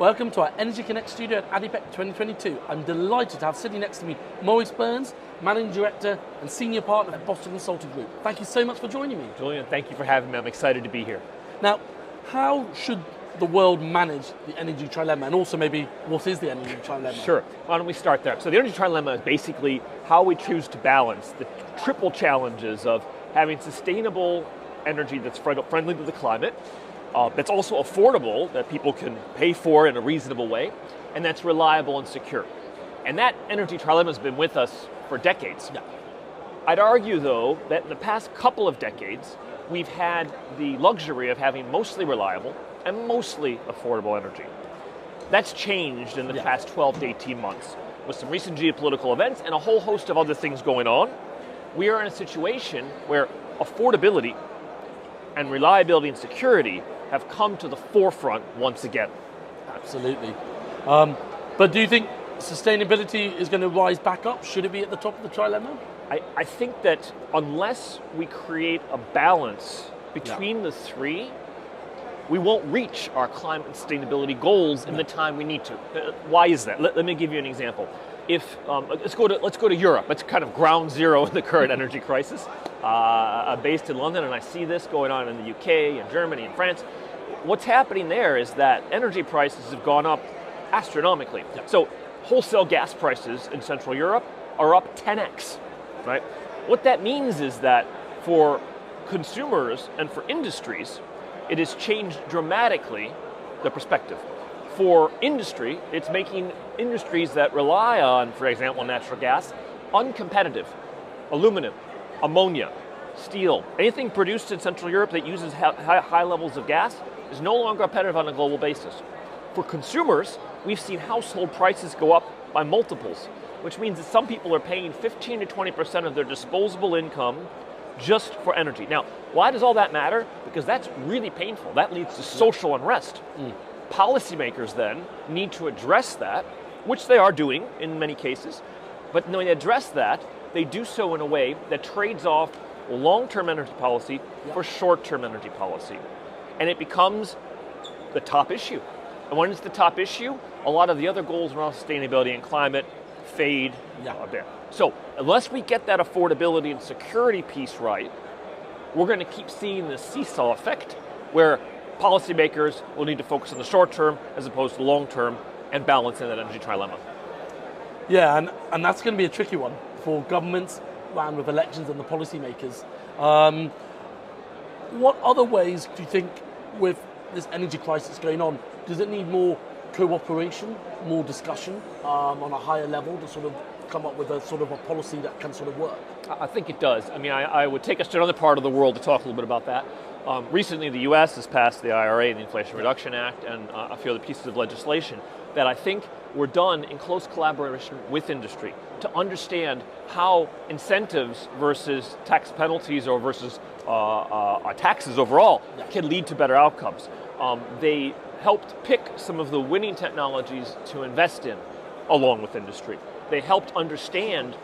Welcome to our Energy Connect studio at ADIPEC 2022. I'm delighted to have sitting next to me Maurice Berns, Managing Director and Senior Partner at Boston Consulting Group. Thank you so much for joining me. Julian, thank you for having me. I'm excited to be here. Now, how should the world manage the energy trilemma, and also maybe what is the energy trilemma? Sure, why don't we start there? So the energy trilemma is basically how we choose to balance the triple challenges of having sustainable energy that's friendly to the climate, that's also affordable, that people can pay for in a reasonable way, and that's reliable and secure. And that energy trilemma has been with us for decades. Yeah. I'd argue, though, that in the past couple of decades, we've had the luxury of having mostly reliable and mostly affordable energy. That's changed in the past 12 to 18 months. With some recent geopolitical events and a whole host of other things going on, we are in a situation where affordability and reliability and security have come to the forefront once again. Absolutely. But do you think sustainability is going to rise back up? Should it be at the top of the trilemma? I think that unless we create a balance between the three, we won't reach our climate and sustainability goals in the time we need to. Why is that? Let me give you an example. If let's go to Europe. It's kind of ground zero in the current energy crisis. Based in London, and I see this going on in the UK and Germany and France. What's happening there is that energy prices have gone up astronomically. Yeah. So wholesale gas prices in Central Europe are up 10x, right? What that means is that for consumers and for industries, it has changed dramatically the perspective. For industry, it's making industries that rely on, for example, natural gas, uncompetitive. Aluminum, ammonia, steel, anything produced in Central Europe that uses high levels of gas is no longer competitive on a global basis. For consumers, we've seen household prices go up by multiples, which means that some people are paying 15 to 20% of their disposable income just for energy. Now, why does all that matter? Because that's really painful. That leads to social unrest. Policymakers then need to address that, which they are doing in many cases, but when they address that, they do so in a way that trades off long-term energy policy for short-term energy policy. And it becomes the top issue. And when it's the top issue, a lot of the other goals around sustainability and climate fade a bit. So unless we get that affordability and security piece right, we're going to keep seeing this seesaw effect where policymakers will need to focus on the short term as opposed to long term and balance in that energy trilemma. Yeah, and that's going to be a tricky one for governments and with elections and the policymakers. What other ways do you think, with this energy crisis going on, does it need more cooperation, more discussion on a higher level to sort of come up with a sort of a policy that can sort of work? I think it does. I mean, I would take us to another part of the world to talk a little bit about that. Recently, the US has passed the IRA, the Inflation Reduction Act, and a few other pieces of legislation that I think were done in close collaboration with industry to understand how incentives versus tax penalties or versus taxes overall can lead to better outcomes. They helped pick some of the winning technologies to invest in along with industry. They helped understand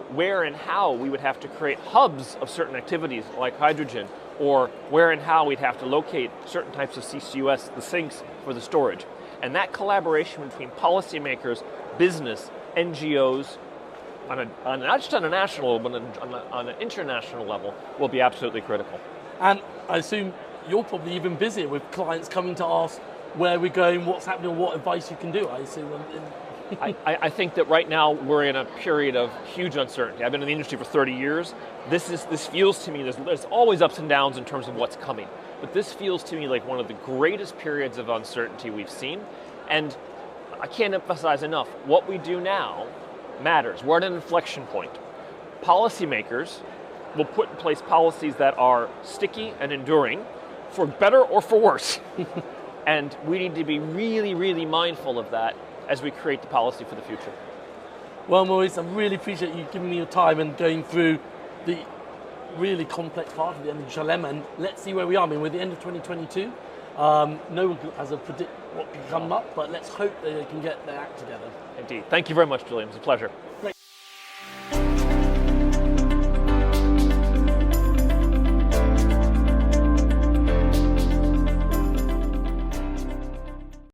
where and how we would have to create hubs of certain activities like hydrogen, or where and how we'd have to locate certain types of CCUS, the sinks for the storage. And that collaboration between policymakers, business, NGOs, not just on a national level, but on an international level, will be absolutely critical. And I assume you're probably even busier with clients coming to ask where we're going, what's happening, what advice you can do, I assume. I think that right now we're in a period of huge uncertainty. I've been in the industry for 30 years. This feels to me, there's always ups and downs in terms of what's coming. But this feels to me like one of the greatest periods of uncertainty we've seen. And I can't emphasize enough, what we do now matters. We're at an inflection point. Policymakers will put in place policies that are sticky and enduring, for better or for worse. And we need to be really, really mindful of that as we create the policy for the future. Well, Maurice, I really appreciate you giving me your time and going through the really complex part of the energy trilemma, and let's see where we are. I mean, we're at the end of 2022. No one has a predict what can come up, but let's hope that they can get their act together. Indeed. Thank you very much, Julian. It was a pleasure.